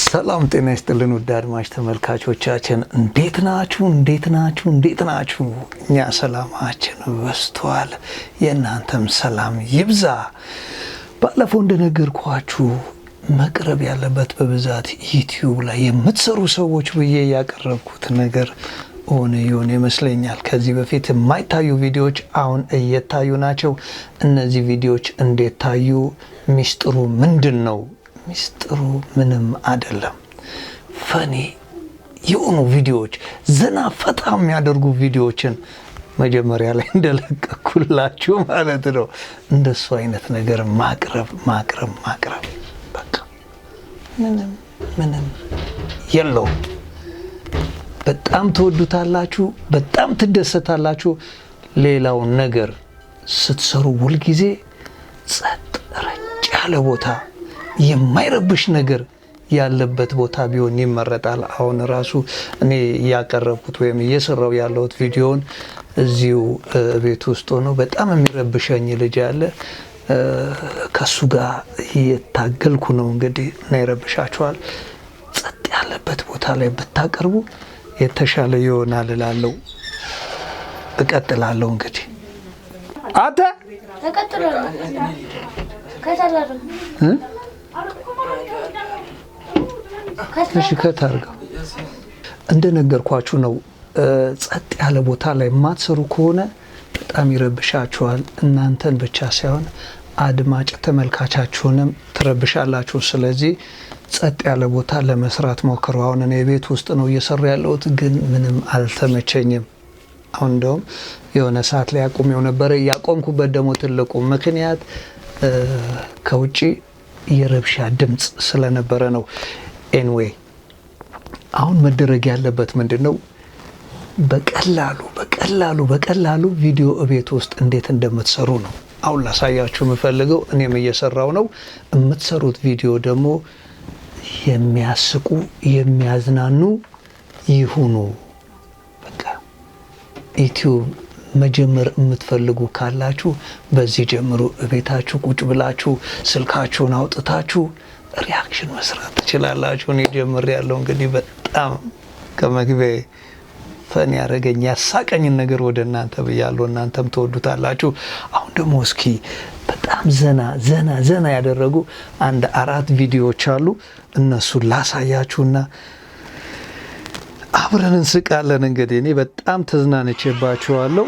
ሰላም ጤና ይስጥልን ውድ አድማጭ ተመልካቾቻችን እንዴት ናችሁ? እኛ ሰላማችን በስቷል። የእናንተም ሰላም ይብዛ። ባለፈው እንደነገርኳችሁ መቅረብ ያለበት በብዛት ዩቲዩብ ላይ የምትሰሩ ሰዎች ብዬ ያቀረብኩት ነገር ሆነ ይመስለኛል። ከዚህ በፊት የማይታዩ ቪዲዮዎች አሁን እየታዩ ናቸው። እነዚህ ቪዲዮዎች እንዴት ታዩ? ሚስጥሩ ምንድን ነው? ሚስጥሩ ምንም አይደለም። ፈኒ የሆኑ ቪዲዮዎች፣ ዘና ፈታ የሚያደርጉ ቪዲዮዎችን መጀመሪያ ላይ እንደለቀኩላችሁ ማለት ነው። እንደሱ አይነት ነገር ማቅረብ በቃ ምንም የለውም። በጣም ትወዱታላችሁ፣ በጣም ትደሰታላችሁ። ሌላውን ነገር ስትሰሩ ሁልጊዜ ጸጥ ረጭ ያለ ቦታ፣ የማይረብሽ ነገር ያለበት ቦታ ቢሆን ይመረጣል። አሁን ራሱ እኔ ያቀረብኩት ወይም እየሰራው ያለሁት ቪዲዮን እዚሁ ቤት ውስጥ ሆኖ በጣም የሚረብሸኝ ልጅ አለ። ከሱ ጋር እየታገልኩ ነው። እንግዲህ እና ይረብሻችኋል። ጸጥ ያለበት ቦታ ላይ ብታቀርቡ የተሻለ ይሆናል እላለሁ። እቀጥላለሁ። እንግዲህ አንተ እሺ ከታርገው እንደነገርኳችሁ ነው። ጸጥ ያለ ቦታ ላይ የማትሰሩ ከሆነ በጣም ይረብሻችኋል። እናንተን ብቻ ሳይሆን አድማጭ ተመልካቻችሁንም ትረብሻላችሁ። ስለዚህ ጸጥ ያለ ቦታ ለመስራት ሞክሩ። አሁን እኔ ቤት ውስጥ ነው እየሰሩ ያለሁት፣ ግን ምንም አልተመቸኝም። አሁን እንደውም የሆነ ሰዓት ላይ አቁሜው ነበረ። ያቆምኩበት ደግሞ ትልቁ ምክንያት ከውጪ የረብሻ ድምፅ ስለነበረ ነው። ኤንዌይ አሁን መደረግ ያለበት ምንድነው? በቀላሉ ቪዲዮ ቤት ውስጥ እንዴት እንደምትሰሩ ነው አሁን ላሳያችሁ የምፈልገው። እኔም እየሰራው ነው። የምትሰሩት ቪዲዮ ደግሞ የሚያስቁ የሚያዝናኑ ይሁኑ። በቃ ዩቲዩብ መጀመር የምትፈልጉ ካላችሁ በዚህ ጀምሩ። ቤታችሁ ቁጭ ብላችሁ ስልካችሁን አውጥታችሁ ሪያክሽን መስራት ትችላላችሁ። እኔ ጀምሬ ያለው እንግዲህ በጣም ከመግቢያ ፈን ያረገኝ ያሳቀኝን ነገር ወደ እናንተ ብያለሁ። እናንተም ተወዱታላችሁ። አሁን ደግሞ እስኪ በጣም ዘና ያደረጉ አንድ 4 ቪዲዮዎች አሉ። እነሱን ላሳያችሁና አብረን እንስቃለን። እንግዲህ እኔ በጣም ተዝናንቼባችኋለሁ።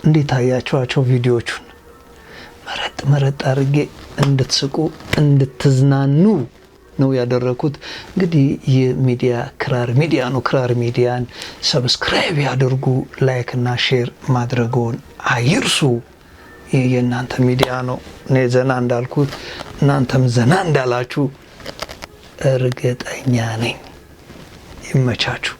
እንዴት አያችኋቸው? ቪዲዮቹን መረጥ አድርጌ እንድትስቁ እንድትዝናኑ ነው ያደረኩት። እንግዲህ የሚዲያ ክራር ሚዲያ ነው። ክራር ሚዲያን ሰብስክራይብ ያድርጉ፣ ላይክ እና ሼር ማድረግዎን አይርሱ። ይህ የእናንተ ሚዲያ ነው። እኔ ዘና እንዳልኩት እናንተም ዘና እንዳላችሁ እርግጠኛ ነኝ። ይመቻችሁ።